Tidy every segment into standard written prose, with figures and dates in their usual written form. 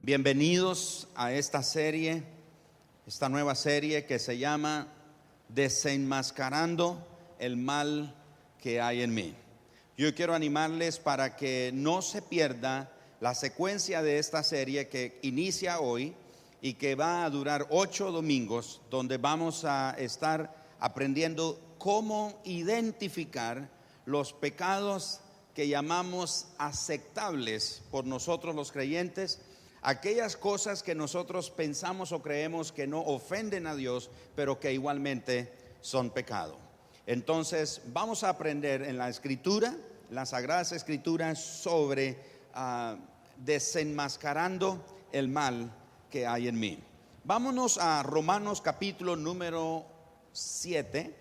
Bienvenidos a esta serie, esta nueva serie que se llama Desenmascarando el mal que hay en mí. Yo quiero animarles para que no se pierda la secuencia de esta serie que inicia hoy y que va a durar 8 domingos, donde vamos a estar aprendiendo cómo identificar los pecados que llamamos aceptables por nosotros los creyentes, aquellas cosas que nosotros pensamos o creemos que no ofenden a Dios, pero que igualmente son pecado. Entonces vamos a aprender en la Escritura, las Sagradas Escrituras, sobre desenmascarando el mal que hay en mí. Vámonos a Romanos capítulo número 7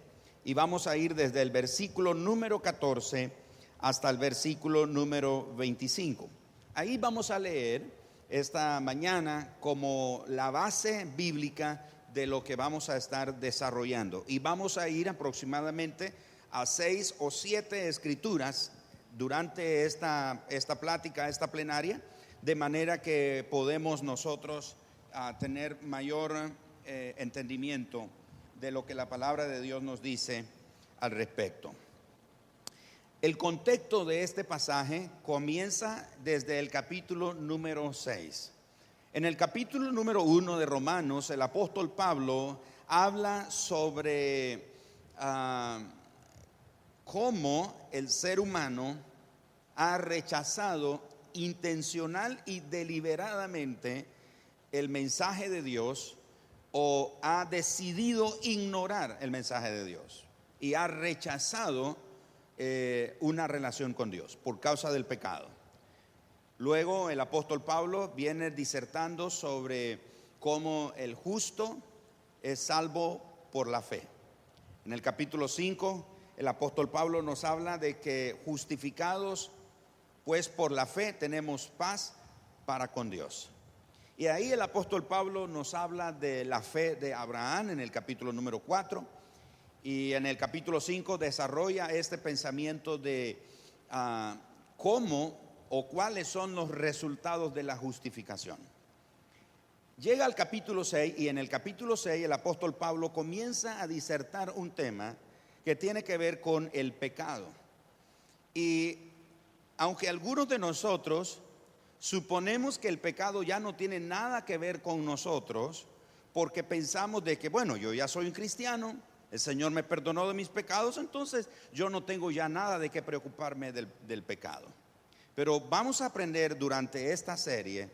y vamos a ir desde el versículo número 14 hasta el versículo número 25. Ahí vamos a leer esta mañana como la base bíblica de lo que vamos a estar desarrollando, y vamos a ir aproximadamente a 6 o 7 escrituras durante esta plática, esta plenaria, de manera que podemos nosotros tener mayor entendimiento de lo que la palabra de Dios nos dice al respecto. El contexto de este pasaje comienza desde el capítulo número 6. En el capítulo número 1 de Romanos, el apóstol Pablo habla sobre cómo el ser humano ha rechazado intencional y deliberadamente el mensaje de Dios, o ha decidido ignorar el mensaje de Dios y ha rechazado una relación con Dios por causa del pecado. Luego el apóstol Pablo viene disertando sobre cómo el justo es salvo por la fe. En el capítulo 5 el apóstol Pablo nos habla de que justificados pues por la fe tenemos paz para con Dios. Y ahí el apóstol Pablo nos habla de la fe de Abraham en el capítulo número 4. Y en el capítulo 5 desarrolla este pensamiento de cómo o cuáles son los resultados de la justificación. Llega al capítulo 6 y en el capítulo 6 el apóstol Pablo comienza a disertar un tema que tiene que ver con el pecado. Y aunque algunos de nosotros suponemos que el pecado ya no tiene nada que ver con nosotros, porque pensamos de que, bueno, yo ya soy un cristiano, el Señor me perdonó de mis pecados, entonces yo no tengo ya nada de qué preocuparme del pecado. Pero vamos a aprender durante esta serie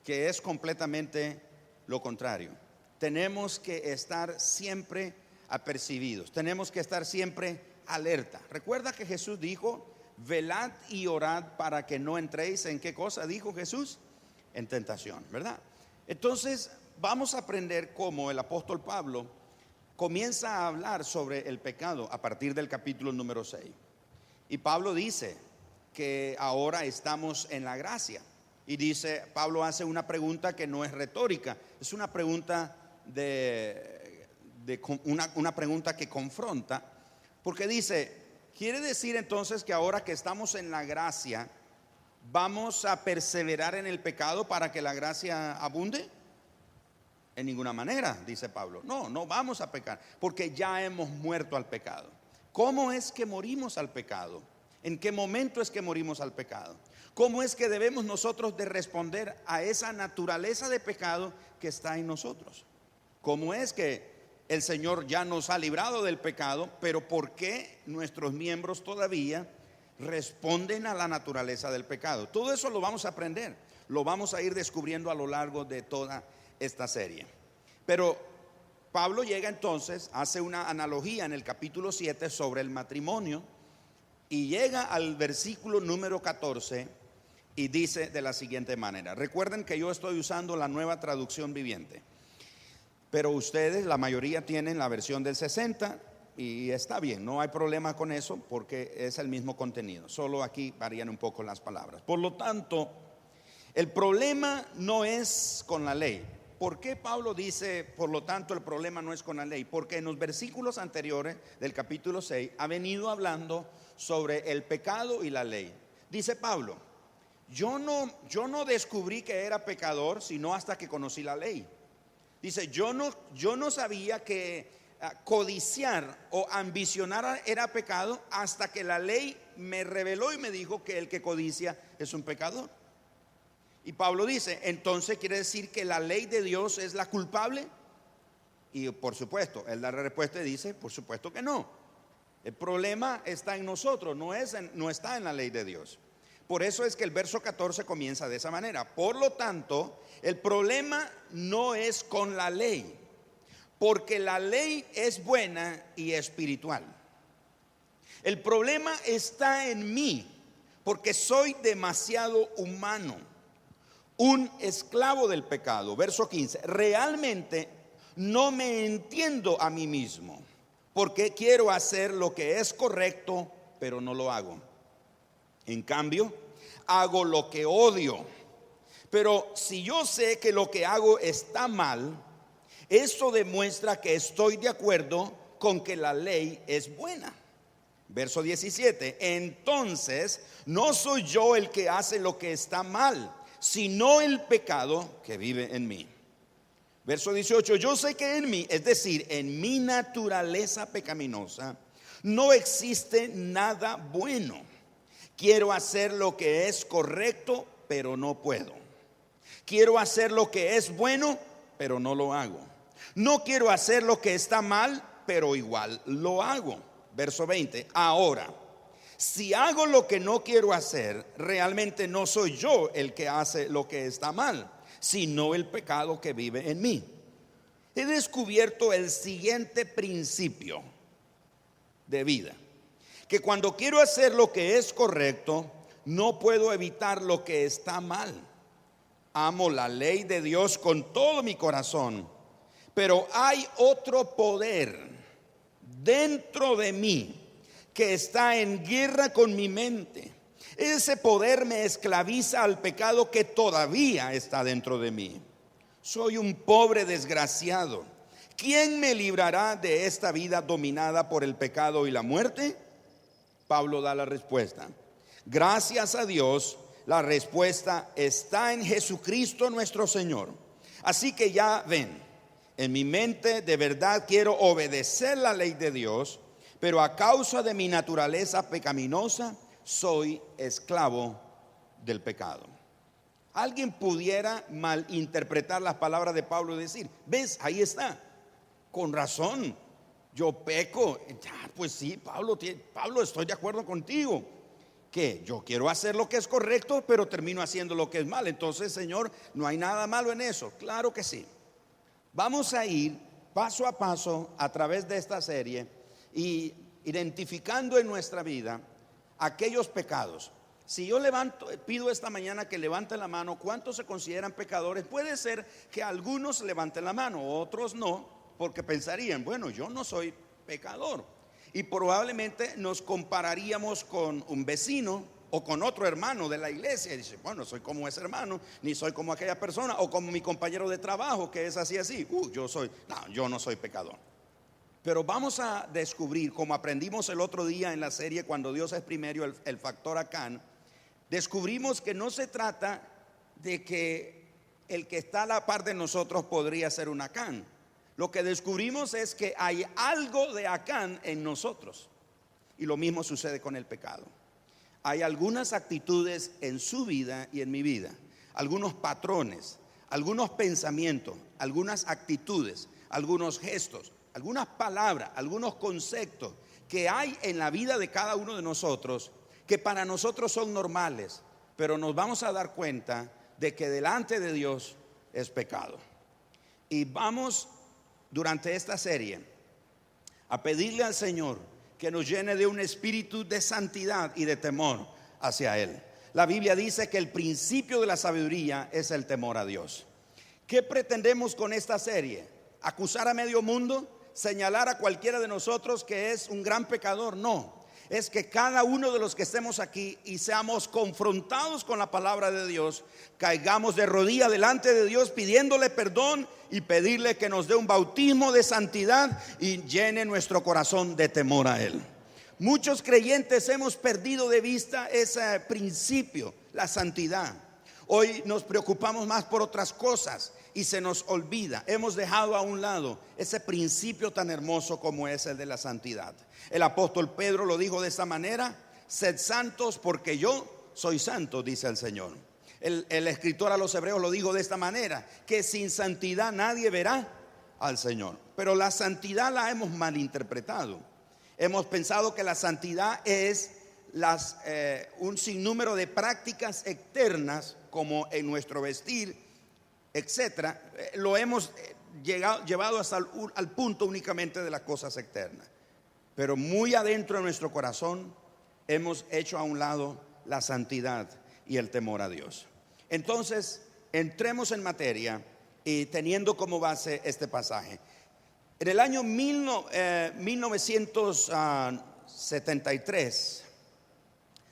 que es completamente lo contrario. Tenemos que estar siempre apercibidos, tenemos que estar siempre alerta. Recuerda que Jesús dijo: velad y orad para que no entréis en ¿qué cosa dijo Jesús? En tentación, ¿verdad? Entonces vamos a aprender cómo el apóstol Pablo comienza a hablar sobre el pecado a partir del capítulo número 6. Y Pablo dice que ahora estamos en la gracia. Y dice, Pablo hace una pregunta que no es retórica, es una pregunta una pregunta que confronta, porque dice: ¿quiere decir entonces que ahora que estamos en la gracia vamos a perseverar en el pecado para que la gracia abunde? En ninguna manera, dice Pablo. No vamos a pecar, porque ya hemos muerto al pecado. ¿Cómo es que morimos al pecado? ¿En qué momento es que morimos al pecado? ¿Cómo es que debemos nosotros de responder a esa naturaleza de pecado que está en nosotros? ¿Cómo es que el Señor ya nos ha librado del pecado, pero por qué nuestros miembros todavía responden a la naturaleza del pecado? Todo eso lo vamos a aprender, lo vamos a ir descubriendo a lo largo de toda esta serie. Pero Pablo llega entonces, hace una analogía en el capítulo 7 sobre el matrimonio, y llega al versículo número 14 y dice de la siguiente manera. Recuerden que yo estoy usando la Nueva Traducción Viviente, pero ustedes, la mayoría, tienen la versión del 60, y está bien, no hay problema con eso porque es el mismo contenido, solo aquí varían un poco las palabras. Por lo tanto, el problema no es con la ley. ¿Por qué Pablo dice, por lo tanto, el problema no es con la ley? Porque en los versículos anteriores del capítulo 6 ha venido hablando sobre el pecado y la ley. Dice Pablo: yo no descubrí que era pecador sino hasta que conocí la ley. Dice, yo no sabía que codiciar o ambicionar era pecado hasta que la ley me reveló y me dijo que el que codicia es un pecador. Y Pablo dice, entonces quiere decir que la ley de Dios es la culpable. Y por supuesto, él da la respuesta y dice, por supuesto que no. El problema está en nosotros, no está en la ley de Dios. Por eso es que el verso 14 comienza de esa manera. Por lo tanto, el problema no es con la ley, porque la ley es buena y espiritual. El problema está en mí, porque soy demasiado humano, un esclavo del pecado. Verso 15, realmente no me entiendo a mí mismo, porque quiero hacer lo que es correcto, pero no lo hago. En cambio, hago lo que odio. Pero si yo sé que lo que hago está mal, eso demuestra que estoy de acuerdo con que la ley es buena. Verso 17, entonces no soy yo el que hace lo que está mal, sino el pecado que vive en mí. Verso 18, yo sé que en mí, es decir, en mi naturaleza pecaminosa, no existe nada bueno. Quiero hacer lo que es correcto, pero no puedo. Quiero hacer lo que es bueno, pero no lo hago. No quiero hacer lo que está mal, pero igual lo hago. Verso 20, ahora, si hago lo que no quiero hacer, realmente no soy yo el que hace lo que está mal, sino el pecado que vive en mí. He descubierto el siguiente principio de vida, que cuando quiero hacer lo que es correcto, no puedo evitar lo que está mal. Amo la ley de Dios con todo mi corazón, pero hay otro poder dentro de mí que está en guerra con mi mente. Ese poder me esclaviza al pecado que todavía está dentro de mí. Soy un pobre desgraciado. ¿Quién me librará de esta vida dominada por el pecado y la muerte? Pablo da la respuesta. Gracias a Dios, la respuesta está en Jesucristo nuestro Señor. Así que ya ven, en mi mente de verdad quiero obedecer la ley de Dios, pero a causa de mi naturaleza pecaminosa, soy esclavo del pecado. Alguien pudiera malinterpretar las palabras de Pablo y decir, ves, ahí está, con razón, yo peco. Pues sí, Pablo, estoy de acuerdo contigo, que yo quiero hacer lo que es correcto, pero termino haciendo lo que es mal. Entonces, Señor, no hay nada malo en eso. Claro que sí. Vamos a ir paso a paso a través de esta serie y identificando en nuestra vida aquellos pecados. Si yo pido esta mañana que levante la mano, ¿cuántos se consideran pecadores? Puede ser que algunos levanten la mano, otros no, porque pensarían, bueno, yo no soy pecador. Y probablemente nos compararíamos con un vecino o con otro hermano de la iglesia. Y dice, bueno, soy como ese hermano, ni soy como aquella persona, o como mi compañero de trabajo que es así. Yo no soy pecador. Pero vamos a descubrir, como aprendimos el otro día en la serie Cuando Dios es primero, el factor Acán. Descubrimos que no se trata de que el que está a la par de nosotros podría ser un Acán. Lo que descubrimos es que hay algo de Acán en nosotros. Y lo mismo sucede con el pecado. Hay algunas actitudes en su vida y en mi vida, algunos patrones, algunos pensamientos, algunas actitudes, algunos gestos, algunas palabras, algunos conceptos que hay en la vida de cada uno de nosotros que para nosotros son normales, pero nos vamos a dar cuenta de que delante de Dios es pecado. Y vamos durante esta serie a pedirle al Señor que nos llene de un espíritu de santidad y de temor hacia Él. La Biblia dice que el principio de la sabiduría es el temor a Dios. ¿Qué pretendemos con esta serie? ¿Acusar a medio mundo? ¿Señalar a cualquiera de nosotros que es un gran pecador? No. Es que cada uno de los que estemos aquí y seamos confrontados con la palabra de Dios, caigamos de rodillas delante de Dios pidiéndole perdón y pedirle que nos dé un bautismo de santidad y llene nuestro corazón de temor a Él. Muchos creyentes hemos perdido de vista ese principio la santidad. Hoy nos preocupamos más por otras cosas y se nos olvida. Hemos dejado a un lado ese principio tan hermoso como es el de la santidad. El apóstol Pedro lo dijo de esta manera: sed santos porque yo soy santo, dice el Señor. El escritor a los hebreos lo dijo de esta manera: que sin santidad nadie verá al Señor. Pero la santidad la hemos malinterpretado. Hemos pensado que la santidad es un sinnúmero de prácticas externas, como en nuestro vestir, etcétera. Lo hemos llevado hasta al punto únicamente de las cosas externas. Pero muy adentro de nuestro corazón hemos hecho a un lado la santidad y el temor a Dios. Entonces, entremos en materia y teniendo como base este pasaje. En el año 1973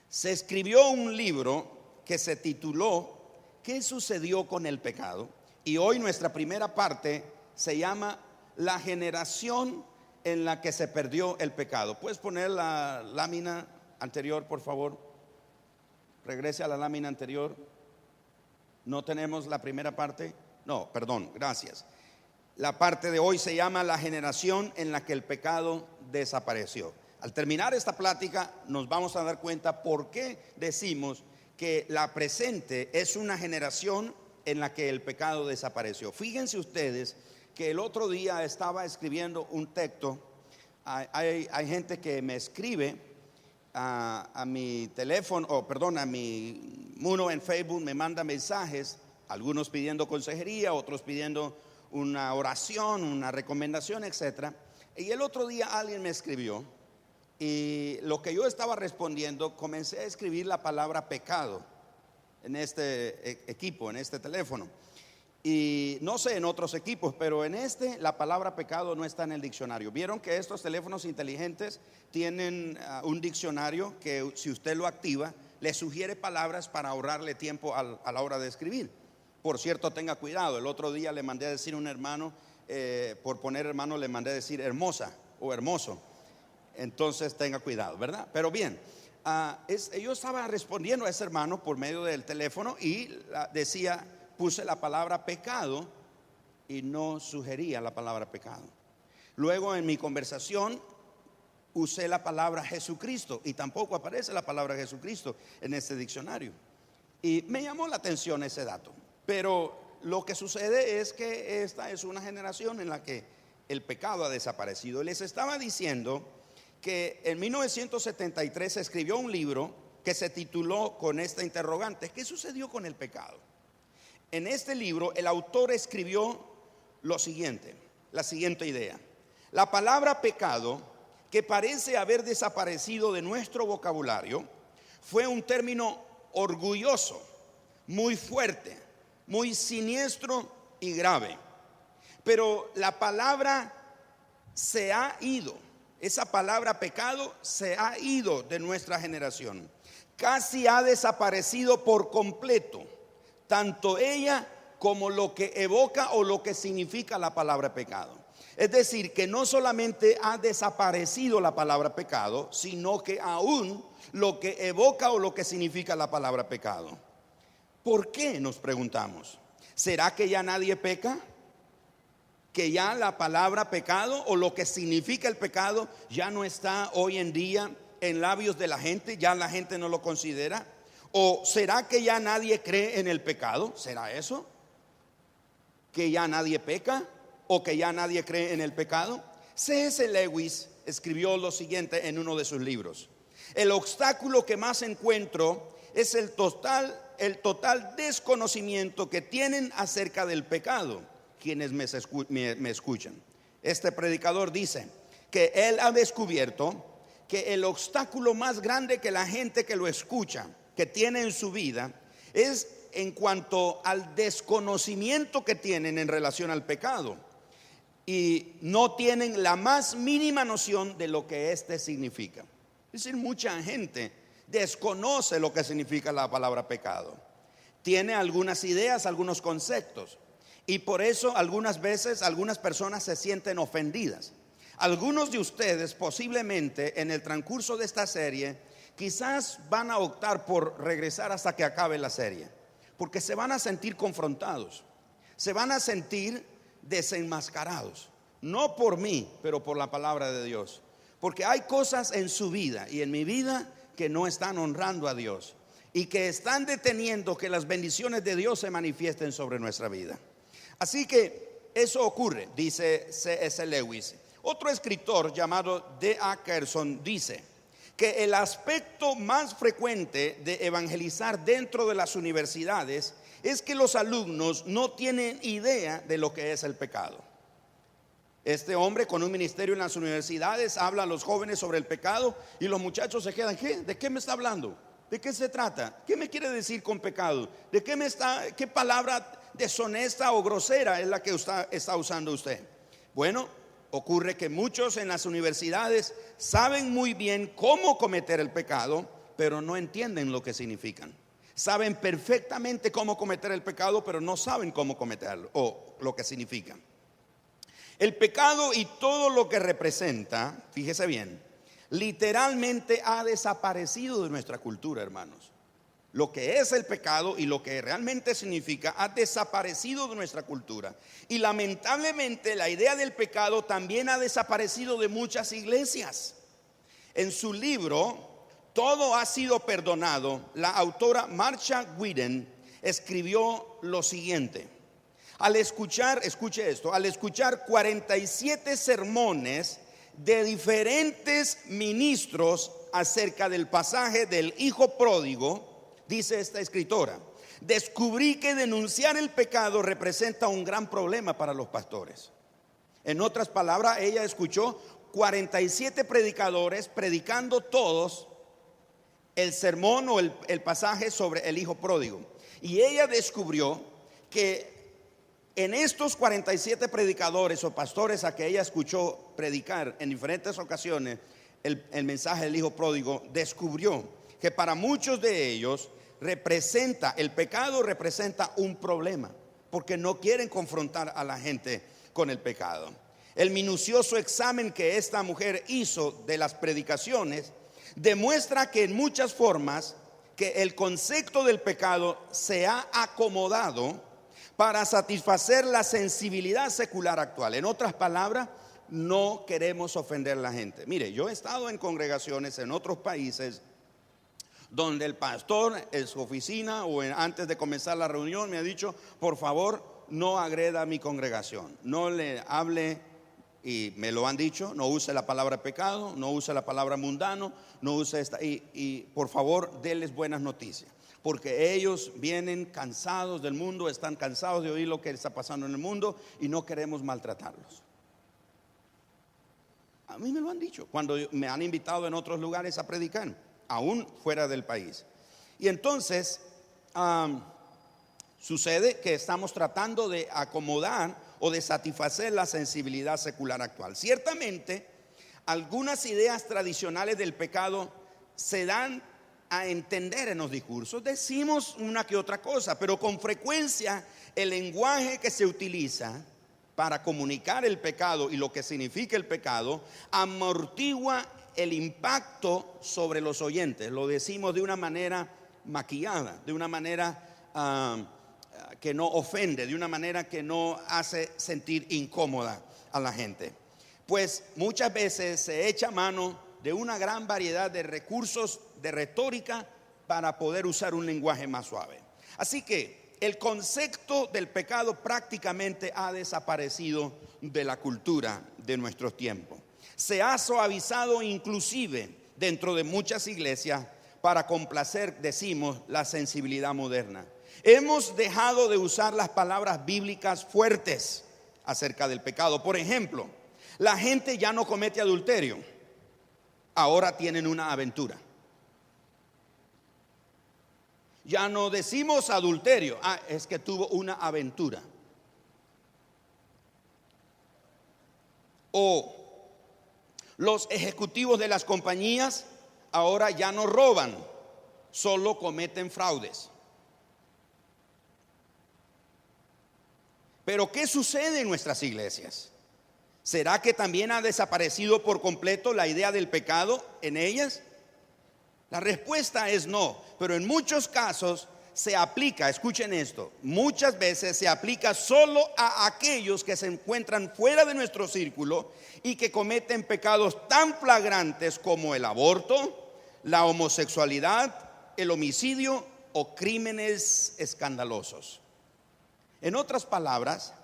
se escribió un libro que se tituló ¿Qué sucedió con el pecado? Y hoy nuestra primera parte se llama La generación en la que se perdió el pecado. ¿Puedes poner la lámina anterior, por favor? Regrese a la lámina anterior. ¿No tenemos la primera parte? No, perdón, gracias. La parte de hoy se llama La generación en la que el pecado desapareció. Al terminar esta plática nos vamos a dar cuenta por qué decimos que la presente es una generación en la que el pecado desapareció. Fíjense ustedes que el otro día estaba escribiendo un texto. Hay gente que me escribe a mi teléfono, a mi muro en Facebook, me manda mensajes, algunos pidiendo consejería, otros pidiendo una oración, una recomendación, etcétera. Y el otro día alguien me escribió, y lo que yo estaba respondiendo, comencé a escribir la palabra pecado en este equipo, en este teléfono. Y no sé en otros equipos, pero en la palabra pecado no está en el diccionario. Vieron que estos teléfonos inteligentes tienen un diccionario que, si usted lo activa, le sugiere palabras para ahorrarle tiempo a la hora de escribir. Por cierto, tenga cuidado. El otro día le mandé a decir a un hermano, por poner hermano, le mandé a decir hermosa o hermoso. Entonces tenga cuidado, ¿verdad? Pero bien, yo estaba respondiendo a ese hermano por medio del teléfono y puse la palabra pecado y no sugería la palabra pecado. Luego en mi conversación usé la palabra Jesucristo y tampoco aparece la palabra Jesucristo en este diccionario. Y me llamó la atención ese dato. Pero lo que sucede es que esta es una generación en la que el pecado ha desaparecido. Les estaba diciendo que en 1973 se escribió un libro que se tituló con esta interrogante: ¿qué sucedió con el pecado? En este libro el autor escribió la siguiente idea: la palabra pecado, que parece haber desaparecido de nuestro vocabulario, fue un término orgulloso, muy fuerte, muy siniestro y grave. Pero la palabra se ha ido. Esa palabra pecado se ha ido de nuestra generación. Casi ha desaparecido por completo, tanto ella como lo que evoca o lo que significa la palabra pecado. Es decir, que no solamente ha desaparecido la palabra pecado, sino que aún lo que evoca o lo que significa la palabra pecado. ¿Por qué? Nos preguntamos. ¿Será que ya nadie peca? ¿Que ya la palabra pecado o lo que significa el pecado ya no está hoy en día en labios de la gente? ¿Ya la gente no lo considera? ¿O será que ya nadie cree en el pecado? ¿Será eso? ¿Que ya nadie peca o que ya nadie cree en el pecado? C.S. Lewis escribió lo siguiente en uno de sus libros: el obstáculo que más encuentro es el total desconocimiento que tienen acerca del pecado quienes me escuchan. Este predicador dice que él ha descubierto que el obstáculo más grande que la gente que lo escucha, que tiene en su vida, es en cuanto al desconocimiento que tienen en relación al pecado, y no tienen la más mínima noción de lo que éste significa. Es decir, mucha gente desconoce lo que significa la palabra pecado. Tiene algunas ideas, algunos conceptos, y por eso algunas veces algunas personas se sienten ofendidas. Algunos de ustedes posiblemente en el transcurso de esta serie quizás van a optar por regresar hasta que acabe la serie, porque se van a sentir confrontados, se van a sentir desenmascarados, no por mí, pero por la palabra de Dios, porque hay cosas en su vida y en mi vida que no están honrando a Dios y que están deteniendo que las bendiciones de Dios se manifiesten sobre nuestra vida. Así que eso ocurre, dice C.S. Lewis. Otro escritor llamado D.A. Carson dice que el aspecto más frecuente de evangelizar dentro de las universidades es que los alumnos no tienen idea de lo que es el pecado. Este hombre con un ministerio en las universidades habla a los jóvenes sobre el pecado y los muchachos se quedan, ¿qué? ¿De qué me está hablando? ¿De qué se trata? ¿Qué me quiere decir con pecado? ¿Qué palabra deshonesta o grosera es la que está usando usted? Bueno, ocurre que muchos en las universidades saben muy bien cómo cometer el pecado, pero no entienden lo que significan. Saben perfectamente cómo cometer el pecado, pero no saben cómo cometerlo o lo que significa. El pecado y todo lo que representa, fíjese bien, literalmente ha desaparecido de nuestra cultura, hermanos. Lo que es el pecado y lo que realmente significa ha desaparecido de nuestra cultura. Y lamentablemente la idea del pecado también ha desaparecido de muchas iglesias. En su libro Todo ha sido perdonado, la autora Marsha Whedon escribió lo siguiente: al escuchar, escuche esto, al escuchar 47 sermones de diferentes ministros acerca del pasaje del hijo pródigo, dice esta escritora, descubrí que denunciar el pecado representa un gran problema para los pastores. En otras palabras, ella escuchó 47 predicadores predicando todos el sermón o el pasaje sobre el hijo pródigo. Y ella descubrió que en estos 47 predicadores o pastores a que ella escuchó predicar en diferentes ocasiones el mensaje del hijo pródigo, descubrió que para muchos de ellos el pecado representa un problema, porque no quieren confrontar a la gente con el pecado. El minucioso examen que esta mujer hizo de las predicaciones demuestra que en muchas formas que el concepto del pecado se ha acomodado para satisfacer la sensibilidad secular actual. En otras palabras, no queremos ofender a la gente. Mire, yo he estado en congregaciones en otros países donde el pastor en su oficina o antes de comenzar la reunión me ha dicho, por favor, no agreda a mi congregación, no le hable, y me lo han dicho, no use la palabra pecado, no use la palabra mundano, no use esta, y por favor, denles buenas noticias. Porque ellos vienen cansados del mundo, están cansados de oír lo que está pasando en el mundo y no queremos maltratarlos. A mí me lo han dicho cuando me han invitado en otros lugares a predicar, aún fuera del país. Y entonces sucede que estamos tratando de acomodar o de satisfacer la sensibilidad secular actual. Ciertamente, algunas ideas tradicionales del pecado se dan a entender en los discursos, decimos una que otra cosa, pero con frecuencia el lenguaje que se utiliza para comunicar el pecado y lo que significa el pecado amortigua el impacto sobre los oyentes. Lo decimos de una manera maquillada, de una manera que no ofende, de una manera que no hace sentir incómoda a la gente. Pues muchas veces se echa mano de una gran variedad de recursos de retórica para poder usar un lenguaje más suave. Así que el concepto del pecado prácticamente ha desaparecido de la cultura de nuestros tiempos. Se ha suavizado inclusive dentro de muchas iglesias para complacer, decimos, la sensibilidad moderna. Hemos dejado de usar las palabras bíblicas fuertes acerca del pecado. Por ejemplo, la gente ya no comete adulterio, ahora tienen una aventura. Ya no decimos adulterio, es que tuvo una aventura. O los ejecutivos de las compañías ahora ya no roban, solo cometen fraudes. Pero ¿qué sucede en nuestras iglesias? ¿Será que también ha desaparecido por completo la idea del pecado en ellas? La respuesta es no, pero en muchos casos se aplica, escuchen esto, muchas veces se aplica solo a aquellos que se encuentran fuera de nuestro círculo y que cometen pecados tan flagrantes como el aborto, la homosexualidad, el homicidio o crímenes escandalosos. En otras palabras,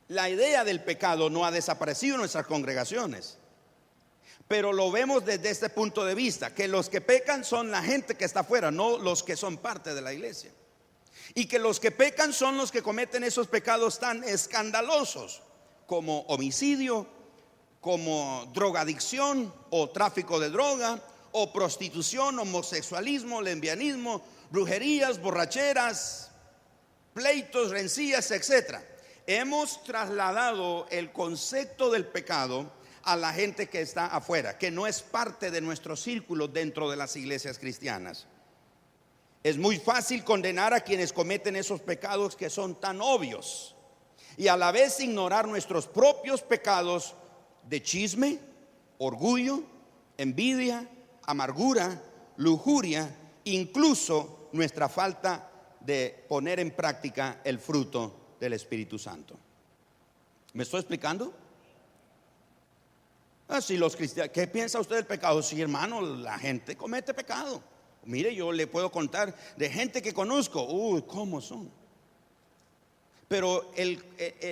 la idea del pecado no ha desaparecido en nuestras congregaciones, pero lo vemos desde este punto de vista, que los que pecan son la gente que está afuera, no los que son parte de la iglesia. Y que los que pecan son los que cometen esos pecados tan escandalosos como homicidio, como drogadicción o tráfico de droga, o prostitución, homosexualismo, lesbianismo, brujerías, borracheras, pleitos, rencillas, etc. Hemos trasladado el concepto del pecado a la gente que está afuera, que no es parte de nuestro círculo dentro de las iglesias cristianas. Es muy fácil condenar a quienes cometen esos pecados que son tan obvios y a la vez ignorar nuestros propios pecados de chisme, orgullo, envidia, amargura, lujuria, incluso nuestra falta de poner en práctica el fruto del Espíritu Santo. ¿Me estoy explicando? Si los cristianos, ¿qué piensa usted del pecado? Sí, hermano, la gente comete pecado. Mire, yo le puedo contar de gente que conozco, cómo son. Pero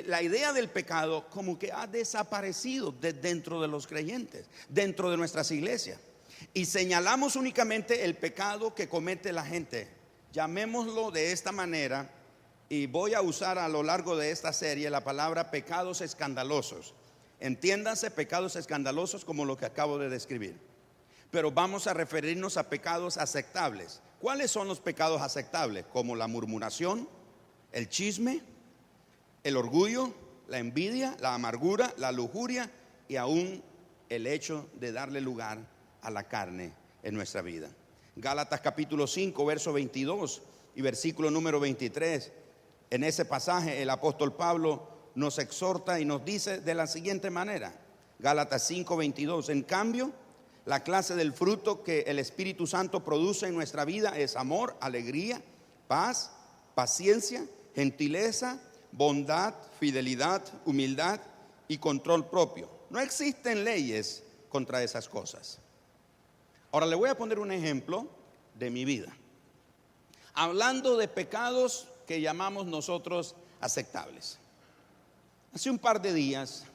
la idea del pecado como que ha desaparecido de dentro de los creyentes, dentro de nuestras iglesias. Y señalamos únicamente el pecado que comete la gente. Llamémoslo de esta manera, y voy a usar a lo largo de esta serie la palabra pecados escandalosos. Entiéndanse pecados escandalosos como lo que acabo de describir. Pero vamos a referirnos a pecados aceptables. ¿Cuáles son los pecados aceptables? Como la murmuración, el chisme, el orgullo, la envidia, la amargura, la lujuria y aún el hecho de darle lugar a la carne en nuestra vida. Gálatas capítulo 5, verso 22 y versículo número 23. En ese pasaje el apóstol Pablo nos exhorta y nos dice de la siguiente manera, Gálatas 5:22, en cambio, la clase del fruto que el Espíritu Santo produce en nuestra vida es amor, alegría, paz, paciencia, gentileza, bondad, fidelidad, humildad y control propio. No existen leyes contra esas cosas. Ahora le voy a poner un ejemplo de mi vida, hablando de pecados que llamamos nosotros aceptables. Hace un par de días,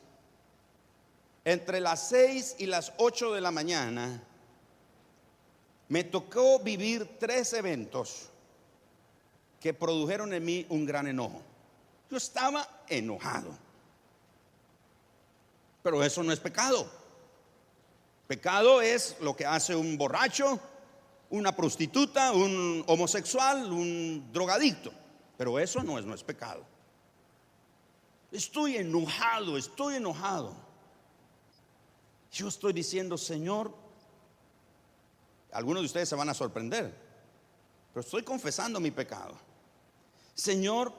entre las 6 y las 8 de la mañana, me tocó vivir 3 eventos que produjeron en mí un gran enojo. Yo estaba enojado, pero eso no es pecado. Pecado es lo que hace un borracho, una prostituta, un homosexual, un drogadicto, pero eso no es pecado. Estoy enojado. Yo estoy diciendo, Señor, algunos de ustedes se van a sorprender, pero estoy confesando mi pecado. Señor,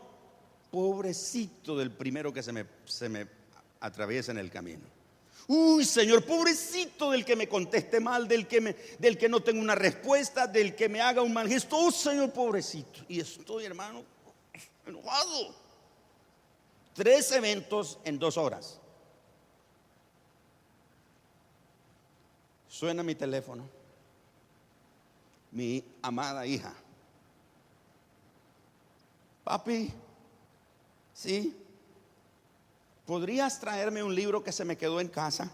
pobrecito del primero que se me atraviesa en el camino. Señor, pobrecito del que me conteste mal, del que no tenga una respuesta, del que me haga un mal gesto. Señor, pobrecito. Y estoy, hermano, enojado. 3 eventos en 2 horas. Suena mi teléfono. Mi amada hija. Papi, ¿sí? ¿Podrías traerme un libro que se me quedó en casa?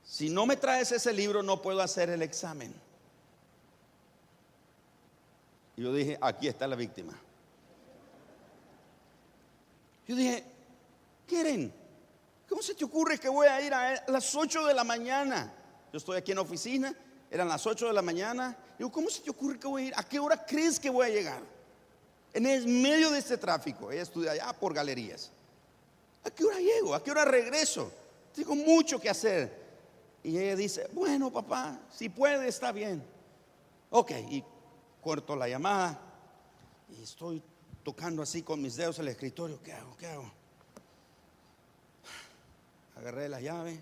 Si no me traes ese libro, no puedo hacer el examen. Y yo dije, aquí está la víctima. Yo dije, Keren, ¿cómo se te ocurre que voy a ir a las 8 de la mañana? Yo estoy aquí en la oficina, eran las 8 de la mañana. Digo, ¿cómo se te ocurre que voy a ir? ¿A qué hora crees que voy a llegar? En el medio de este tráfico. Ella estudia allá por Galerías. ¿A qué hora llego? ¿A qué hora regreso? Tengo mucho que hacer. Y ella dice, bueno, papá, si puede, está bien. Ok, y corto la llamada. Y estoy tocando así con mis dedos el escritorio. ¿Qué hago? Agarré la llave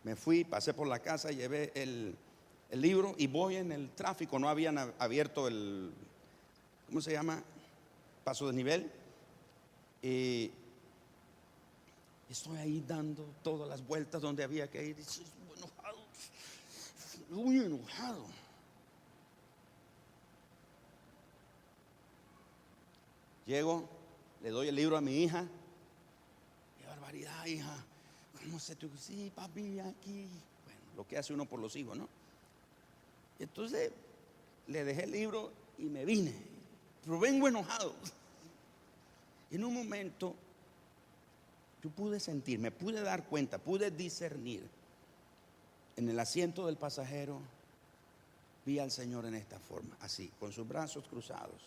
Me fui, pasé por la casa, llevé el libro y voy en el tráfico. No habían abierto el, ¿cómo se llama? Paso de nivel. Y estoy ahí dando todas las vueltas donde había que ir. Y estoy muy enojado. Llego, le doy el libro a mi hija. Qué barbaridad, hija. ¿Cómo se te ocurre? Sí, papi, aquí. Bueno, lo que hace uno por los hijos, ¿no? Entonces le dejé el libro y me vine. Pero vengo enojado. Y en un momento yo pude sentir, me pude dar cuenta, pude discernir. En el asiento del pasajero vi al Señor en esta forma, así, con sus brazos cruzados,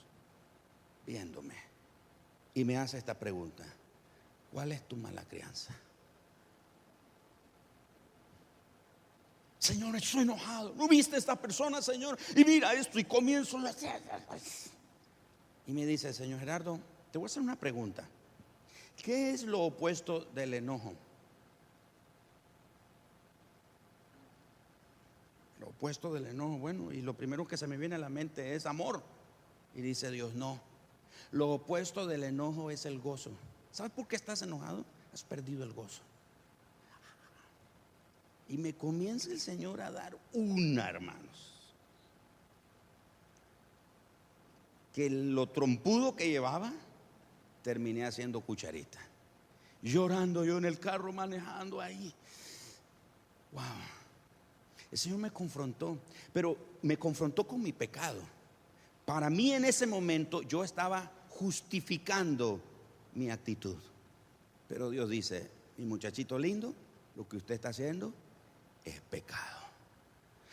viéndome. Y me hace esta pregunta: ¿cuál es tu mala crianza? Señor, estoy enojado. ¿No viste a esta persona, Señor? Y mira esto, y comienzo. Y me dice: Señor Gerardo, te voy a hacer una pregunta. ¿Qué es lo opuesto del enojo? Lo opuesto del enojo, bueno, y lo primero que se me viene a la mente es amor. Y dice Dios: no, lo opuesto del enojo es el gozo. ¿Sabes por qué estás enojado? Has perdido el gozo. Y me comienza el Señor a dar una, hermanos, que lo trompudo que llevaba terminé haciendo cucharita, llorando yo en el carro, manejando ahí. Wow. El Señor me confrontó, pero me confrontó con mi pecado. Para mí en ese momento yo estaba justificando mi actitud, pero Dios dice: mi muchachito lindo, lo que usted está haciendo es pecado.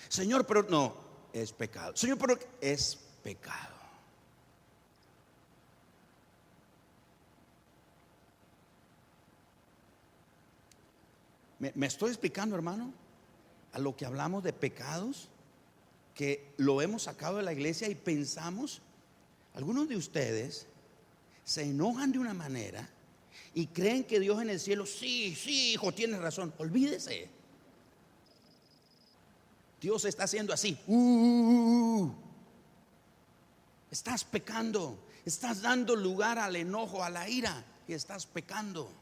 Señor, pero no, es pecado. Señor, pero es pecado. ¿Me estoy explicando, hermano? A lo que hablamos de pecados, que lo hemos sacado de la iglesia y pensamos. Algunos de ustedes se enojan de una manera y creen que Dios en el cielo: sí, sí, hijo, tienes razón. Olvídese. Dios está haciendo así. Estás pecando. Estás dando lugar al enojo, a la ira, y estás pecando.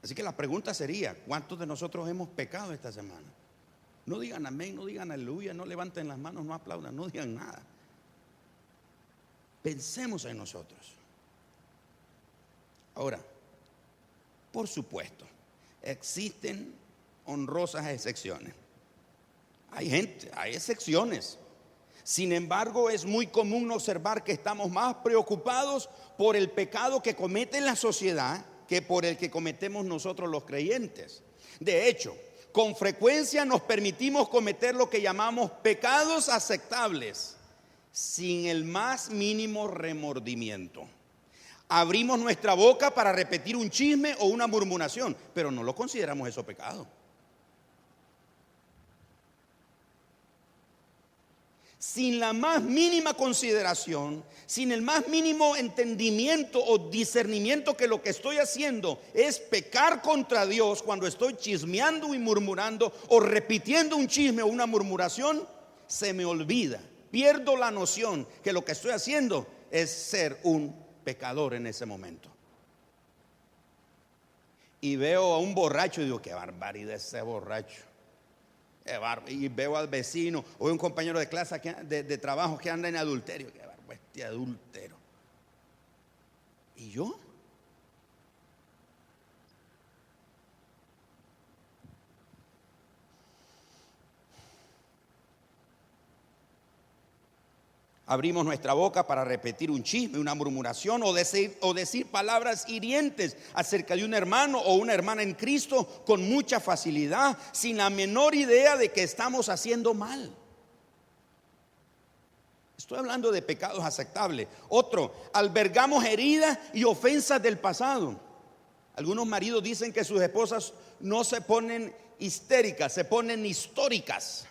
Así que la pregunta sería: ¿cuántos de nosotros hemos pecado esta semana? No digan amén, no digan aleluya, no levanten las manos, no aplaudan, no digan nada. Pensemos en nosotros. Ahora, por supuesto, existen honrosas excepciones. Hay excepciones. Sin embargo, es muy común observar que estamos más preocupados por el pecado que comete la sociedad que por el que cometemos nosotros los creyentes. De hecho, con frecuencia nos permitimos cometer lo que llamamos pecados aceptables sin el más mínimo remordimiento. Abrimos nuestra boca para repetir un chisme o una murmuración, pero no lo consideramos eso pecado. Sin la más mínima consideración, sin el más mínimo entendimiento o discernimiento que lo que estoy haciendo es pecar contra Dios, cuando estoy chismeando y murmurando o repitiendo un chisme o una murmuración, se me olvida, pierdo la noción que lo que estoy haciendo es ser un pecador en ese momento. Y veo a un borracho y digo: qué barbaridad ese borracho. Y veo al vecino o un compañero de clase de trabajo que anda en adulterio. Qué barbaridad este adúltero. ¿Y yo? Abrimos nuestra boca para repetir un chisme, una murmuración o decir palabras hirientes acerca de un hermano o una hermana en Cristo con mucha facilidad, sin la menor idea de que estamos haciendo mal. Estoy hablando de pecados aceptables. Otro, albergamos heridas y ofensas del pasado. Algunos maridos dicen que sus esposas no se ponen histéricas, se ponen históricas,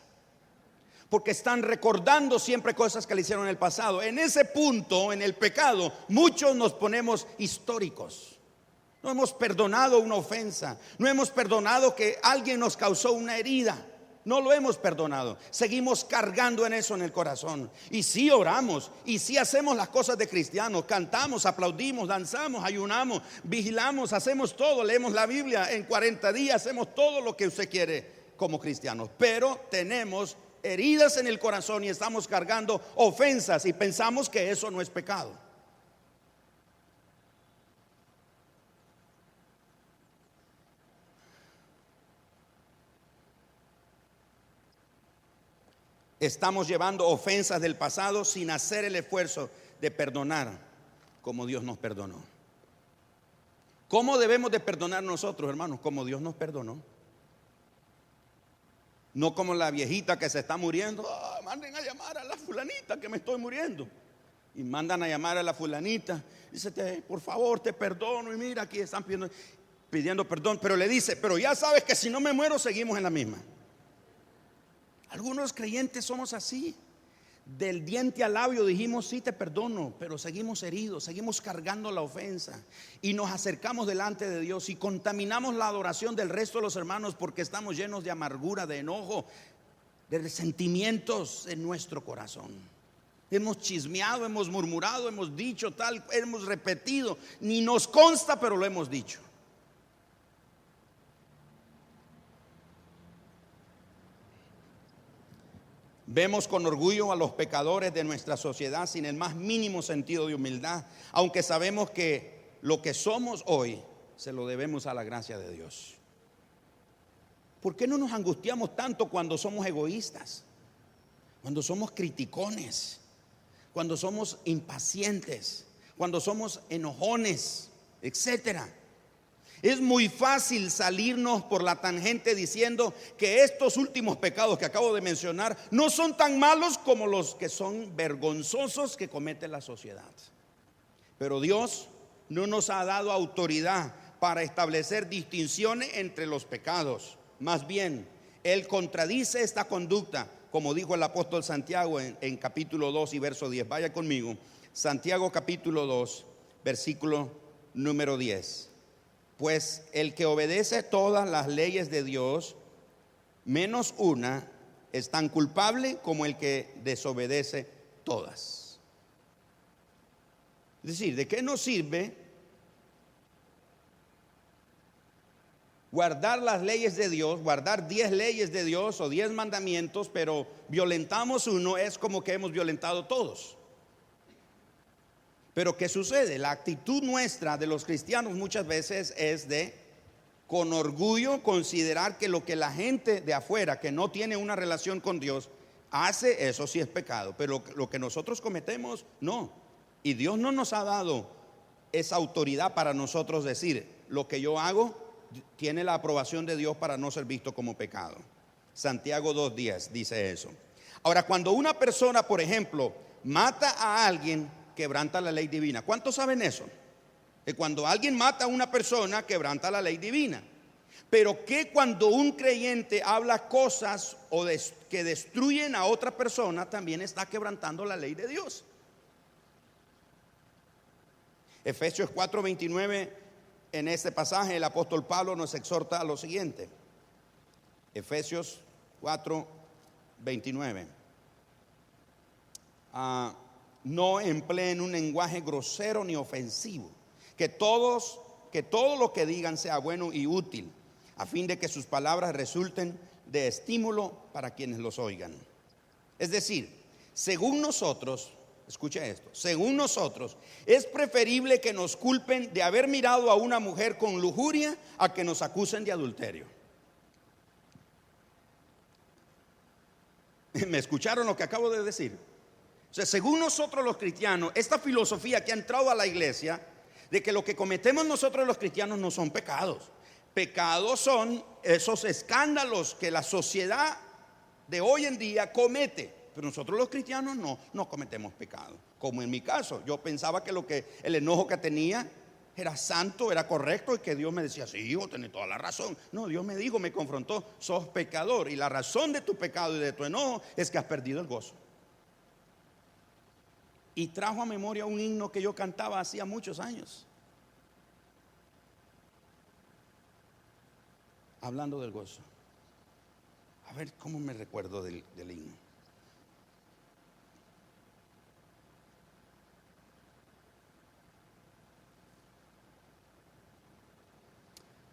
porque están recordando siempre cosas que le hicieron en el pasado. En ese punto, en el pecado, muchos nos ponemos históricos. No hemos perdonado una ofensa, no hemos perdonado que alguien nos causó una herida. No lo hemos perdonado. Seguimos cargando en eso en el corazón. Y sí oramos, y sí hacemos las cosas de cristianos. Cantamos, aplaudimos, danzamos, ayunamos, vigilamos, hacemos todo. Leemos la Biblia en 40 días, hacemos todo lo que usted quiere como cristianos. Pero tenemos heridas en el corazón y estamos cargando ofensas y pensamos que eso no es pecado. Estamos llevando ofensas del pasado sin hacer el esfuerzo de perdonar como Dios nos perdonó. ¿Cómo debemos de perdonar nosotros, hermanos? Como Dios nos perdonó. No como la viejita que se está muriendo. Manden a llamar a la fulanita que me estoy muriendo. Y mandan a llamar a la fulanita. Dice, por favor, te perdono. Y mira, aquí están pidiendo perdón. Pero le dice, pero ya sabes que si no me muero, seguimos en la misma. Algunos creyentes somos así. Del diente al labio dijimos, sí te perdono, pero seguimos heridos, seguimos cargando la ofensa. Y nos acercamos delante de Dios y contaminamos la adoración del resto de los hermanos porque estamos llenos de amargura, de enojo, de resentimientos en nuestro corazón. Hemos chismeado, hemos murmurado, hemos dicho tal, hemos repetido. Ni nos consta, pero lo hemos dicho. Vemos con orgullo a los pecadores de nuestra sociedad sin el más mínimo sentido de humildad, aunque sabemos que lo que somos hoy se lo debemos a la gracia de Dios. ¿Por qué no nos angustiamos tanto cuando somos egoístas? Cuando somos criticones, cuando somos impacientes, cuando somos enojones, etcétera. Es muy fácil salirnos por la tangente diciendo que estos últimos pecados que acabo de mencionar no son tan malos como los que son vergonzosos que comete la sociedad. Pero Dios no nos ha dado autoridad para establecer distinciones entre los pecados. Más bien, Él contradice esta conducta, como dijo el apóstol Santiago en capítulo 2 y verso 10. Vaya conmigo, Santiago capítulo 2, versículo número 10. Pues el que obedece todas las leyes de Dios, menos una, es tan culpable como el que desobedece todas. Es decir, ¿de qué nos sirve guardar las leyes de Dios, guardar 10 leyes de Dios o 10 mandamientos, pero violentamos uno? Es como que hemos violentado todos. Pero ¿qué sucede? La actitud nuestra de los cristianos muchas veces es de, con orgullo, considerar que lo que la gente de afuera que no tiene una relación con Dios hace, eso sí es pecado, pero lo que nosotros cometemos, no. Y Dios no nos ha dado esa autoridad para nosotros decir, lo que yo hago tiene la aprobación de Dios para no ser visto como pecado. Santiago 2:10 dice eso. Ahora, cuando una persona, por ejemplo, mata a alguien, quebranta la ley divina. ¿Cuántos saben eso? Que cuando alguien mata a una persona, quebranta la ley divina. Pero que cuando un creyente habla cosas que destruyen a otra persona, también está quebrantando la ley de Dios. Efesios 4:29, en este pasaje el apóstol Pablo nos exhorta a lo siguiente. Efesios 4:29. No empleen un lenguaje grosero ni ofensivo, que todo lo que digan sea bueno y útil, a fin de que sus palabras resulten de estímulo para quienes los oigan. Es decir, según nosotros, escuche esto, según nosotros es preferible que nos culpen de haber mirado a una mujer con lujuria a que nos acusen de adulterio. ¿Me escucharon lo que acabo de decir? O sea, según nosotros los cristianos, esta filosofía que ha entrado a la iglesia, de que lo que cometemos nosotros los cristianos no son pecados. Pecados son esos escándalos que la sociedad de hoy en día comete. Pero nosotros los cristianos no cometemos pecado. Como en mi caso, yo pensaba que el enojo que tenía era santo, era correcto, y que Dios me decía, sí, hijo, tenés toda la razón. No, Dios me dijo, me confrontó, sos pecador, y la razón de tu pecado y de tu enojo es que has perdido el gozo. Y trajo a memoria un himno que yo cantaba hacía muchos años, hablando del gozo. A ver, ¿cómo me recuerdo del himno?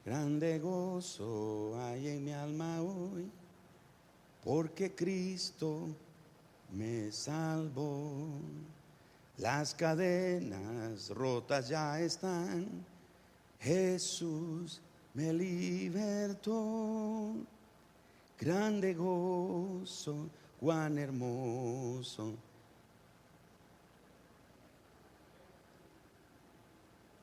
Grande gozo hay en mi alma hoy, porque Cristo me salvó. Las cadenas rotas ya están, Jesús me libertó. Grande gozo, cuán hermoso.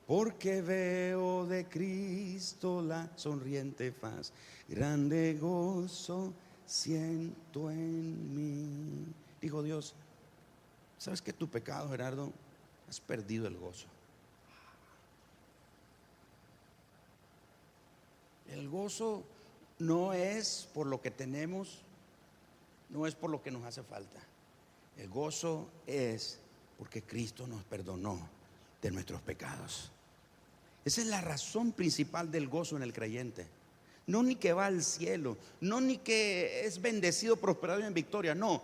Porque veo de Cristo la sonriente faz, grande gozo siento en mí. Dijo Dios, ¿sabes que tu pecado, Gerardo? Has perdido el gozo. El gozo no es por lo que tenemos, no es por lo que nos hace falta. El gozo es porque Cristo nos perdonó de nuestros pecados. Esa es la razón principal del gozo en el creyente. No ni que va al cielo, no ni que es bendecido, prosperado y en victoria. No,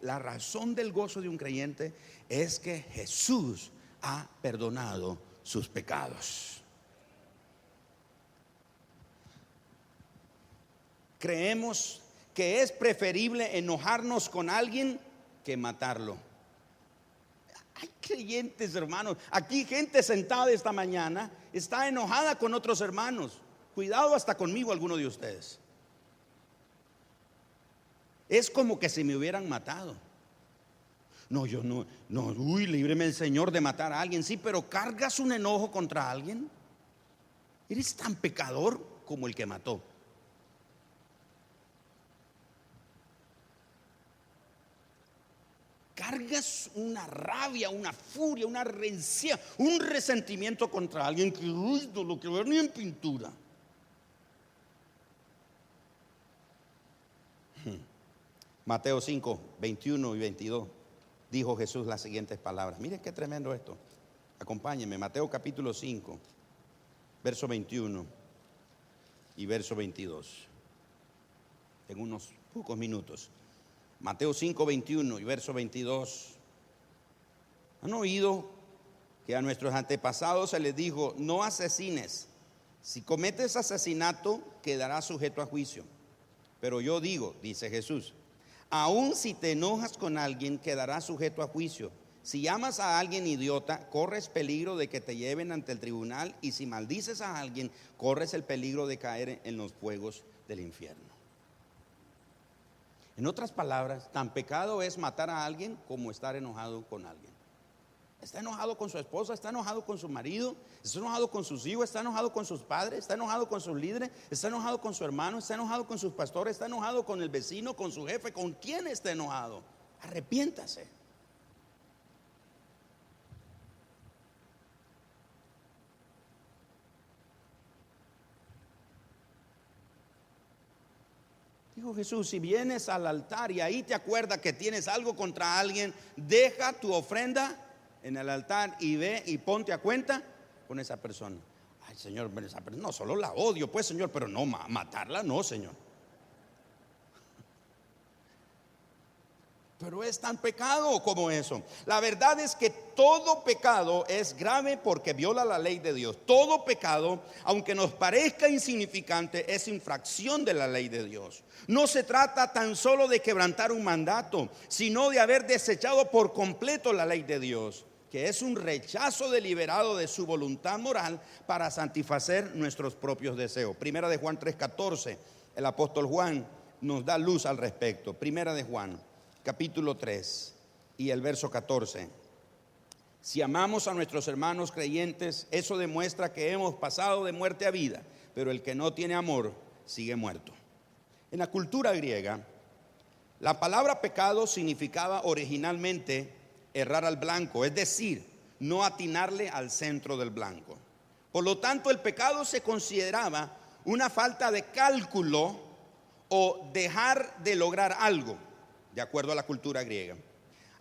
la razón del gozo de un creyente es que Jesús ha perdonado sus pecados. Creemos que es preferible enojarnos con alguien que matarlo. Hay creyentes, hermanos. Aquí gente sentada esta mañana está enojada con otros hermanos. Cuidado, hasta conmigo alguno de ustedes. Es como que si me hubieran matado. No, yo no, uy, líbreme el Señor de matar a alguien. Sí, pero cargas un enojo contra alguien. Eres tan pecador como el que mató. Cargas una rabia, una furia, una rencilla, un resentimiento contra alguien que no lo quiero ver ni en pintura. Mateo 5, 21 y 22, dijo Jesús las siguientes palabras. Miren qué tremendo esto. Acompáñenme, Mateo capítulo 5, verso 21 y verso 22. En unos pocos minutos. Mateo 5, 21 y verso 22. ¿Han oído que a nuestros antepasados se les dijo, no asesines? Si cometes asesinato, quedarás sujeto a juicio. Pero yo digo, dice Jesús, aun si te enojas con alguien, quedarás sujeto a juicio. Si llamas a alguien idiota, corres peligro de que te lleven ante el tribunal, y si maldices a alguien, corres el peligro de caer en los fuegos del infierno. En otras palabras, tan pecado es matar a alguien como estar enojado con alguien. Está enojado con su esposa, está enojado con su marido, está enojado con sus hijos, está enojado con sus padres, está enojado con sus líderes, está enojado con su hermano, está enojado con sus pastores, está enojado con el vecino, con su jefe. ¿Con quién está enojado? Arrepiéntase. Dijo Jesús, si vienes al altar y ahí te acuerdas que tienes algo contra alguien, deja tu ofrenda en el altar y ve y ponte a cuenta con esa persona. Ay, Señor, esa persona, no, solo la odio, pues, Señor, pero no, matarla no, Señor. Pero es tan pecado como eso. La verdad es que todo pecado es grave porque viola la ley de Dios. Todo pecado, aunque nos parezca insignificante, es infracción de la ley de Dios. No se trata tan solo de quebrantar un mandato, sino de haber desechado por completo la ley de Dios, que es un rechazo deliberado de su voluntad moral para satisfacer nuestros propios deseos. Primera de Juan 3:14, el apóstol Juan nos da luz al respecto. Primera de Juan capítulo 3 y el verso 14. Si amamos a nuestros hermanos creyentes, eso demuestra que hemos pasado de muerte a vida, pero el que no tiene amor sigue muerto. En la cultura griega, la palabra pecado significaba originalmente errar al blanco, es decir, no atinarle al centro del blanco. Por lo tanto, el pecado se consideraba una falta de cálculo o dejar de lograr algo, de acuerdo a la cultura griega.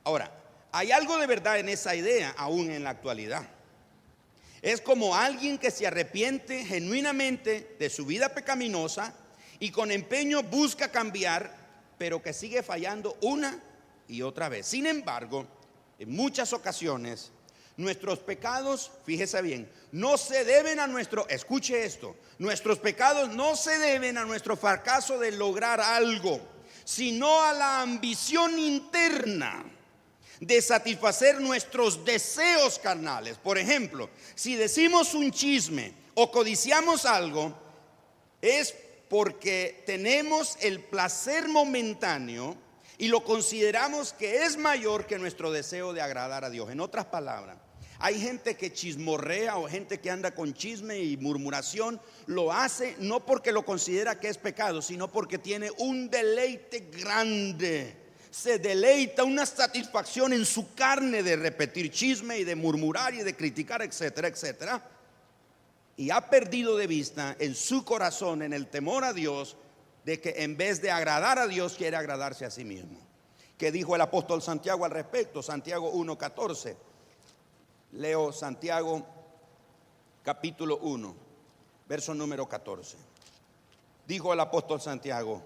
Ahora, hay algo de verdad en esa idea aún en la actualidad. Es como alguien que se arrepiente genuinamente de su vida pecaminosa y con empeño busca cambiar, pero que sigue fallando una y otra vez. Sin embargo, en muchas ocasiones, nuestros pecados, fíjese bien, no se deben a escuche esto, nuestros pecados no se deben a nuestro fracaso de lograr algo, sino a la ambición interna de satisfacer nuestros deseos carnales. Por ejemplo, si decimos un chisme o codiciamos algo, es porque tenemos el placer momentáneo y lo consideramos que es mayor que nuestro deseo de agradar a Dios. En otras palabras, hay gente que chismorrea o gente que anda con chisme y murmuración, lo hace no porque lo considera que es pecado, sino porque tiene un deleite grande. Se deleita, una satisfacción en su carne de repetir chisme y de murmurar y de criticar, etcétera, etcétera. Y ha perdido de vista en su corazón, en el temor a Dios, de que en vez de agradar a Dios quiere agradarse a sí mismo. ¿Qué dijo el apóstol Santiago al respecto? Santiago 1:14. Leo Santiago capítulo 1, verso número 14. Dijo el apóstol Santiago: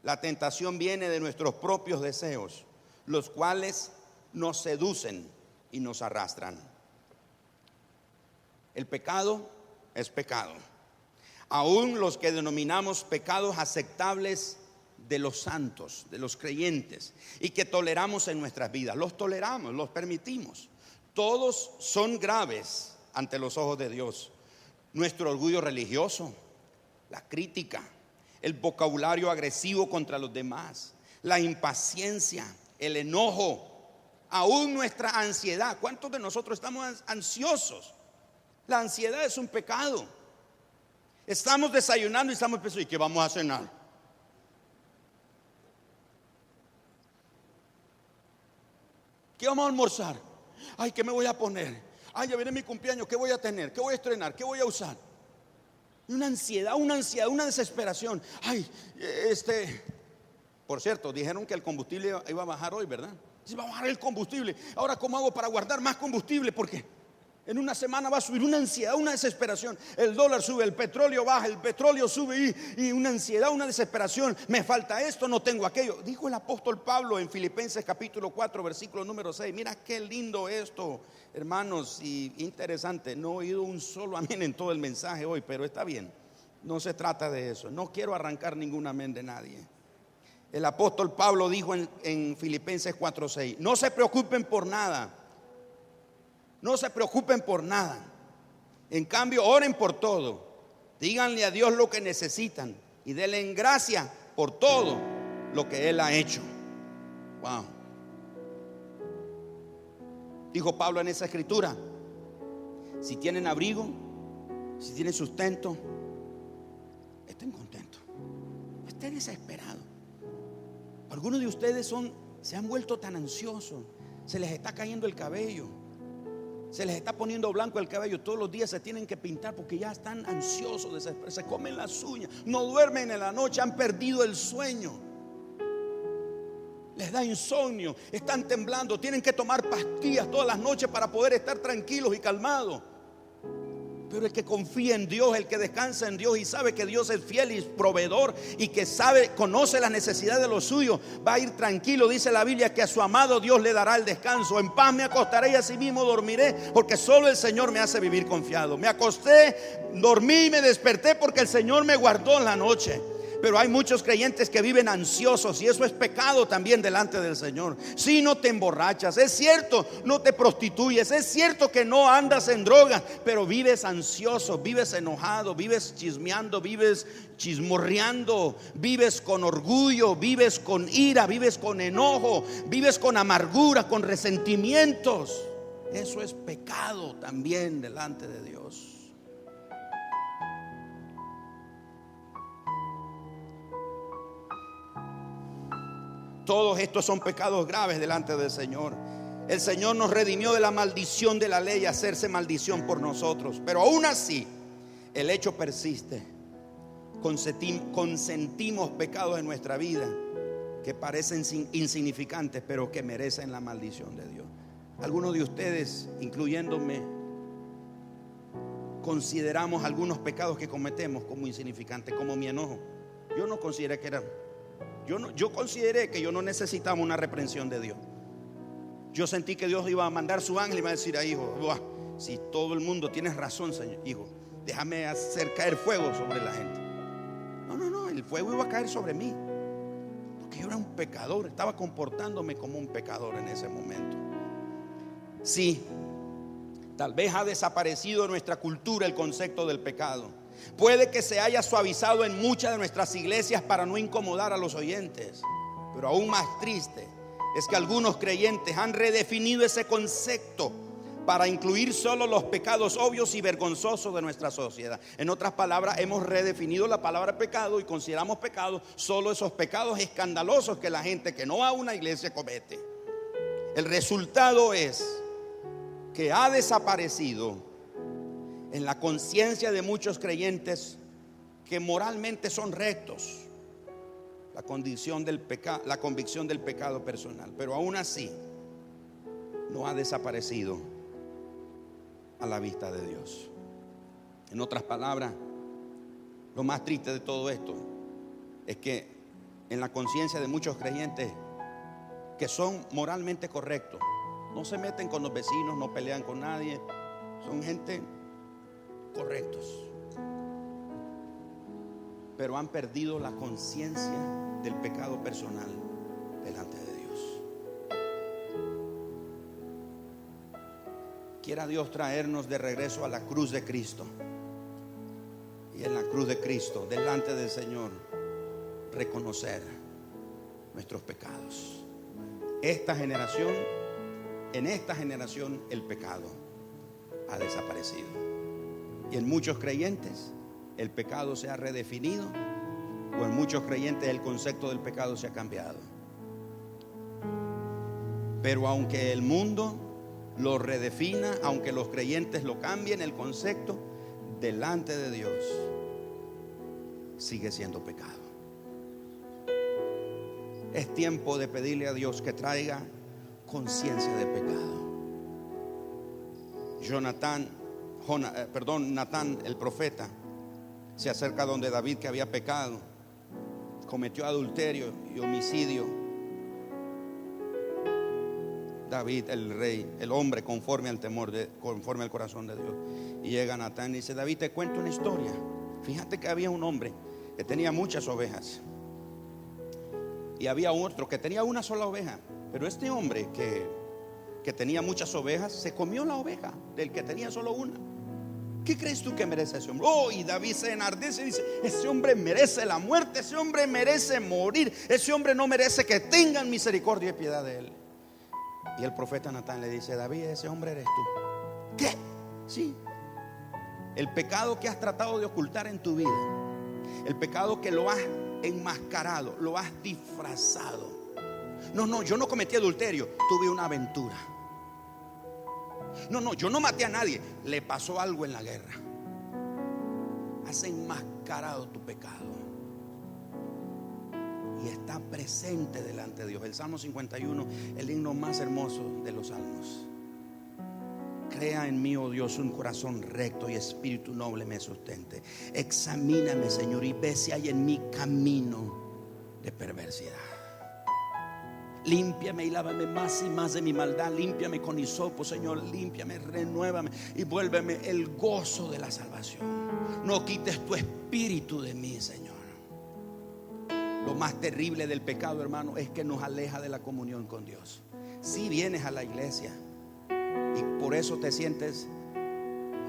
la tentación viene de nuestros propios deseos, los cuales nos seducen y nos arrastran. El pecado es pecado. Aún los que denominamos pecados aceptables de los santos, de los creyentes, y que toleramos en nuestras vidas, los toleramos, los permitimos. Todos son graves ante los ojos de Dios. Nuestro orgullo religioso, la crítica, el vocabulario agresivo contra los demás, la impaciencia, el enojo, aún nuestra ansiedad. ¿Cuántos de nosotros estamos ansiosos? La ansiedad es un pecado. Estamos desayunando y estamos pensando: ¿y qué vamos a cenar? ¿Qué vamos a almorzar? Ay, ¿qué me voy a poner? Ay, ya viene mi cumpleaños, ¿qué voy a tener? ¿Qué voy a estrenar? ¿Qué voy a usar? Una ansiedad, una desesperación. Ay, por cierto, dijeron que el combustible iba a bajar hoy, ¿verdad? Se va a bajar el combustible. Ahora, ¿cómo hago para guardar más combustible? Porque en una semana va a subir una ansiedad, una desesperación. El dólar sube, el petróleo baja, el petróleo sube y una ansiedad, una desesperación. Me falta esto, no tengo aquello. Dijo el apóstol Pablo en Filipenses capítulo 4, versículo número 6. Mira qué lindo esto, hermanos, y interesante. No he oído un solo amén en todo el mensaje hoy, pero está bien. No se trata de eso. No quiero arrancar ningún amén de nadie. El apóstol Pablo dijo en Filipenses 4, 6: no se preocupen por nada. No se preocupen por nada. En cambio, oren por todo. Díganle a Dios lo que necesitan y denle en gracia por todo lo que Él ha hecho. Wow. Dijo Pablo en esa escritura: si tienen abrigo, si tienen sustento, estén contentos. No estén desesperados. Algunos de ustedes se han vuelto tan ansiosos. Se les está cayendo el cabello, se les está poniendo blanco el cabello. Todos los días se tienen que pintar porque ya están ansiosos, desesperados. Se comen las uñas, no duermen en la noche, han perdido el sueño, les da insomnio, están temblando, tienen que tomar pastillas todas las noches para poder estar tranquilos y calmados. Pero el que confía en Dios, el que descansa en Dios y sabe que Dios es fiel y proveedor y que conoce las necesidades de los suyos, va a ir tranquilo. Dice la Biblia que a su amado Dios le dará el descanso. En paz me acostaré y asimismo dormiré, porque solo el Señor me hace vivir confiado. Me acosté, dormí y me desperté porque el Señor me guardó en la noche. Pero hay muchos creyentes que viven ansiosos y eso es pecado también delante del Señor. Si no te emborrachas, es cierto, no te prostituyes, es cierto que no andas en drogas, pero vives ansioso, vives enojado, vives chismeando, vives chismorreando, vives con orgullo, vives con ira, vives con enojo, vives con amargura, con resentimientos. Eso es pecado también delante de Dios. Todos estos son pecados graves delante del Señor. El Señor nos redimió de la maldición de la ley, hacerse maldición por nosotros. Pero aún así, el hecho persiste. Consentimos pecados en nuestra vida que parecen insignificantes, pero que merecen la maldición de Dios. Algunos de ustedes, incluyéndome, consideramos algunos pecados que cometemos como insignificantes, como mi enojo. Yo no consideré que era. Yo consideré que yo no necesitaba una reprensión de Dios. Yo sentí que Dios iba a mandar su ángel y me iba a decir: hijo, si todo el mundo tienes razón, Señor, hijo, déjame hacer caer fuego sobre la gente. No, el fuego iba a caer sobre mí, porque yo era un pecador, estaba comportándome como un pecador en ese momento. Sí, tal vez ha desaparecido en nuestra cultura el concepto del pecado. Puede que se haya suavizado en muchas de nuestras iglesias para no incomodar a los oyentes. Pero aún más triste es que algunos creyentes han redefinido ese concepto para incluir solo los pecados obvios y vergonzosos de nuestra sociedad. En otras palabras, hemos redefinido la palabra pecado y consideramos pecado solo esos pecados escandalosos que la gente que no va a una iglesia comete. El resultado es que ha desaparecido en la conciencia de muchos creyentes que moralmente son rectos la convicción del pecado personal. Pero aún así no ha desaparecido a la vista de Dios. En otras palabras, lo más triste de todo esto es que en la conciencia de muchos creyentes que son moralmente correctos, no se meten con los vecinos, no pelean con nadie, son gente correctos, pero han perdido la conciencia del pecado personal delante de Dios. Quiera Dios traernos de regreso a la cruz de Cristo, y en la cruz de Cristo, delante del Señor, reconocer nuestros pecados. En esta generación el pecado ha desaparecido, y en muchos creyentes el pecado se ha redefinido, o en muchos creyentes el concepto del pecado se ha cambiado. Pero aunque el mundo lo redefina, aunque los creyentes lo cambien, el concepto delante de Dios sigue siendo pecado. Es tiempo de pedirle a Dios que traiga conciencia de pecado. Natán, el profeta, se acerca donde David, que había pecado, cometió adulterio y homicidio. David, el rey, el hombre conforme al corazón de Dios. Y llega Natán y dice: David, te cuento una historia. Fíjate que había un hombre que tenía muchas ovejas, y había otro que tenía una sola oveja. Pero este hombre que tenía muchas ovejas se comió la oveja del que tenía solo una. ¿Qué crees tú que merece ese hombre? Y David se enardece y dice: ese hombre merece la muerte, ese hombre merece morir, ese hombre no merece que tengan misericordia y piedad de él. Y el profeta Natán le dice: David, ese hombre eres tú. ¿Qué? Sí. El pecado que has tratado de ocultar en tu vida, el pecado que lo has enmascarado, lo has disfrazado. No, yo no cometí adulterio, tuve una aventura. No, yo no maté a nadie, le pasó algo en la guerra. Has enmascarado tu pecado y está presente delante de Dios. El Salmo 51, el himno más hermoso de los salmos. Crea en mí, oh Dios, un corazón recto y espíritu noble me sustente. Examíname, Señor, y ve si hay en mí camino de perversidad. Límpiame y lávame más y más de mi maldad. Límpiame con hisopo, Señor. Límpiame, renuévame y vuélveme el gozo de la salvación. No quites tu espíritu de mí, Señor. Lo más terrible del pecado, hermano, es que nos aleja de la comunión con Dios. Si vienes a la iglesia y por eso te sientes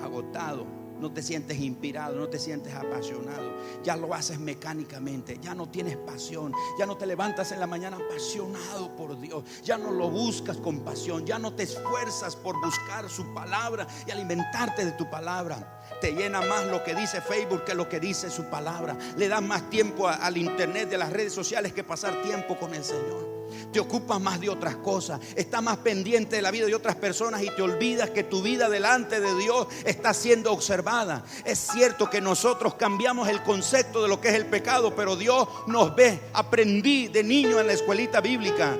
agotado, no te sientes inspirado, no te sientes apasionado, ya lo haces mecánicamente, ya no tienes pasión, ya no te levantas en la mañana apasionado por Dios, ya no lo buscas con pasión, ya no te esfuerzas por buscar su palabra y alimentarte de tu palabra. Te llena más lo que dice Facebook que lo que dice su palabra. Le das más tiempo al internet, de las redes sociales, que pasar tiempo con el Señor. te ocupas más de otras cosas, estás más pendiente de la vida de otras personas y te olvidas que tu vida delante de Dios está siendo observada. Es cierto que nosotros cambiamos el concepto de lo que es el pecado, pero Dios nos ve. Aprendí de niño en la escuelita bíblica: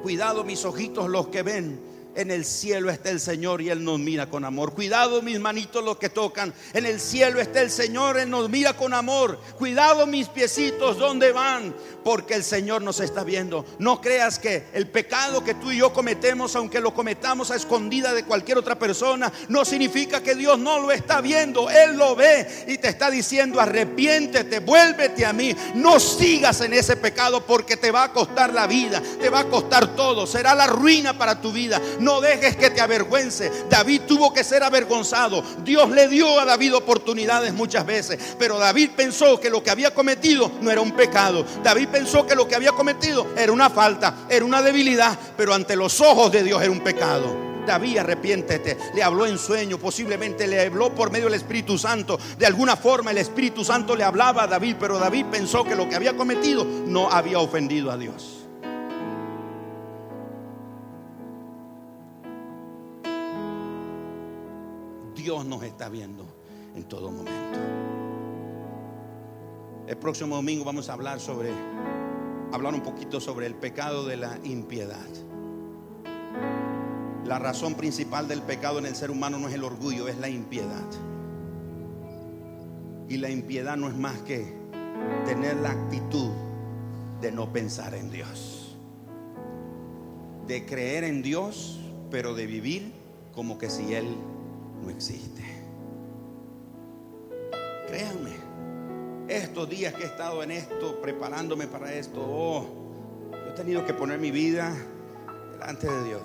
cuidado mis ojitos los que ven, en el cielo está el Señor y Él nos mira con amor. Cuidado mis manitos los que tocan, en el cielo está el Señor, Él nos mira con amor. Cuidado mis piecitos, ¿dónde van? Porque el Señor nos está viendo. No creas que el pecado que tú y yo cometemos, aunque lo cometamos a escondida de cualquier otra persona, no significa que Dios no lo está viendo. Él lo ve y te está diciendo: arrepiéntete, vuélvete a mí. No sigas en ese pecado, porque te va a costar la vida, te va a costar todo, será la ruina para tu vida. No dejes que te avergüence. David tuvo que ser avergonzado. Dios le dio a David oportunidades muchas veces, pero David pensó que lo que había cometido no era un pecado. David pensó que lo que había cometido era una falta, era una debilidad, pero ante los ojos de Dios era un pecado. David, arrepiéntete. Le habló en sueño, posiblemente le habló por medio del Espíritu Santo. De alguna forma el Espíritu Santo le hablaba a David, pero David pensó que lo que había cometido no había ofendido a Dios. Dios nos está viendo en todo momento. El próximo domingo vamos a hablar un poquito sobre el pecado de la impiedad. La razón principal del pecado en el ser humano no es el orgullo, es la impiedad. Y la impiedad no es más que tener la actitud de no pensar en Dios, de creer en Dios, pero de vivir como que si Él no existe. Créanme, estos días que he estado en esto, preparándome para esto, yo he tenido que poner mi vida delante de Dios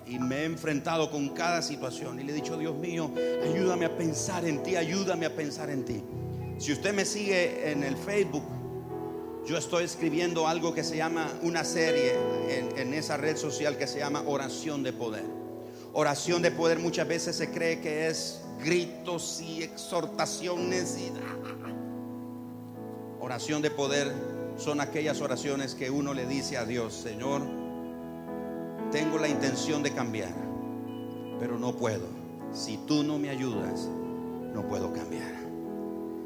y me he enfrentado con cada situación y le he dicho: Dios mío, ayúdame a pensar en ti, ayúdame a pensar en ti. Si usted me sigue en el Facebook, yo estoy escribiendo algo que se llama, una serie en esa red social que se llama Oración de Poder. Oración de poder muchas veces se cree que es gritos y exhortaciones Oración de poder son aquellas oraciones que uno le dice a Dios: Señor, tengo la intención de cambiar, pero no puedo. Si tú no me ayudas, no puedo cambiar.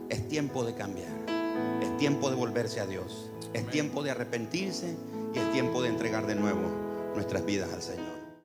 Es tiempo de cambiar, es tiempo de volverse a Dios, es tiempo de arrepentirse y es tiempo de entregar de nuevo nuestras vidas al Señor.